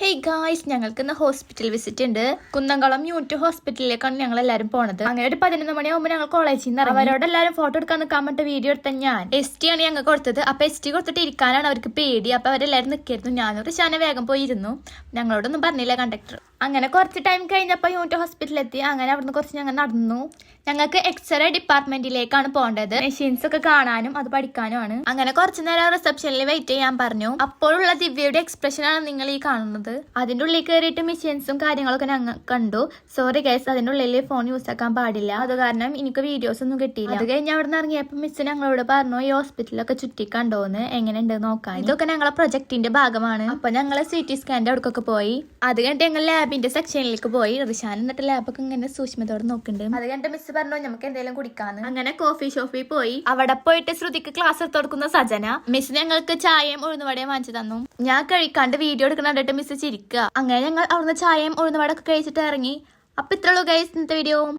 Hey guys, ഞങ്ങൾക്ക് ഇന്ന് hospital visit ഉണ്ട്. കുന്നംകുളം യൂണിറ്റ് ഹോസ്പിറ്റലിലേക്കാണ് ഞങ്ങൾ എല്ലാവരും പോണത്. അങ്ങനെ ഒരു 11 മണിയാകുമ്പോൾ ഞങ്ങൾ കോളേജിൽ നിന്ന് അവരോട് എല്ലാവരും ഫോട്ടോ എടുക്കാൻ നിൽക്കാൻ വേണ്ടി വീഡിയോ എടുത്ത ഞാൻ ST ആണ് ഞങ്ങൾക്ക് കൊടുത്തത്. അപ്പൊ ST കൊടുത്തിട്ട് ഇരിക്കാനാണ് അവർക്ക് പേടി. അപ്പൊ അവരെല്ലാവരും നിൽക്കായിരുന്നു. ഞാനൊരു ശാന വേഗം പോയിരുന്നു. ഞങ്ങളോടൊന്നും പറഞ്ഞില്ല കണ്ടക്ടർ. അങ്ങനെ കുറച്ച് ടൈം കഴിഞ്ഞപ്പോൾ യൂണിറ്റ് ഹോസ്പിറ്റലിൽ എത്തി. അങ്ങനെ അവിടുന്ന് കുറച്ച് ഞങ്ങൾ നടന്നു. ഞങ്ങൾക്ക് എക്സ്റേ ഡിപ്പാർട്ട്മെന്റിലേക്കാണ് പോകേണ്ടത്. മെഷീൻസ് ഒക്കെ കാണാനും അത് പഠിക്കാനുമാണ്. അങ്ങനെ കുറച്ചു നേരം റിസപ്ഷനിൽ വെയിറ്റ് ചെയ്യാൻ പറഞ്ഞു. അപ്പോഴുള്ള ദിവ്യയുടെ എക്സ്പ്രഷൻ ആണ് നിങ്ങൾ ഈ കാണുന്നത്. അതിന്റെ ഉള്ളിൽ കയറിയിട്ട് മെഷീൻസും കാര്യങ്ങളൊക്കെ ഞങ്ങൾ കണ്ടു. സോറി ഗൈസ്, അതിന്റെ ഉള്ളിൽ ഫോൺ യൂസ് ആക്കാൻ പാടില്ല. അത് കാരണം എനിക്ക് വീഡിയോസ് ഒന്നും കിട്ടിയില്ല. അത് കഴിഞ്ഞ് അവിടെ നിന്ന് ഇറങ്ങിയപ്പോൾ മിസ് ഞങ്ങളോട് പറഞ്ഞു ഈ ഹോസ്പിറ്റലൊക്കെ ചുറ്റി കണ്ടോന്ന്, എങ്ങനെയുണ്ട് നോക്കാൻ. ഇതൊക്കെ ഞങ്ങളെ പ്രൊജക്ടിന്റെ ഭാഗമാണ്. അപ്പൊ ഞങ്ങൾ CT സ്കാന്റെ അടുക്കൊക്കെ പോയി. അത് കഴിഞ്ഞിട്ട് ഞങ്ങൾ ലാബിന്റെ സെക്ഷനിലേക്ക് പോയി. റിഷാൻ എന്നിട്ട് ലാബൊക്കെ ഇങ്ങനെ സൂക്ഷ്മത്തോടെ നോക്കുന്നുണ്ട്. അത് കഴിഞ്ഞിട്ട് മിസ് പറഞ്ഞു നമുക്ക് എന്തെങ്കിലും കുടിക്കാന്ന്. അങ്ങനെ കോഫി ഷോപ്പിൽ പോയി. അവിടെ പോയിട്ട് ശ്രുതിക്ക് ക്ലാസ് എടുത്ത് കൊടുക്കുന്ന സജന മിസ് ഞങ്ങൾക്ക് ചായയും ഉഴുന്നുവടയും വാങ്ങിച്ചു തന്നു. ഞാൻ കഴിക്കാണ്ട് വീഡിയോ എടുക്കുന്ന കണ്ടിട്ട് മിസ് ചിരിക്കുക. അങ്ങനെ ഞങ്ങൾ അവിടുന്ന് ചായയും ഉഴുന്നുവടയൊക്കെ കഴിച്ചിട്ട് ഇറങ്ങി. അപ്പൊ ഇത്രയുള്ളൂ ഗൈസ് ഇന്നത്തെ വീഡിയോ.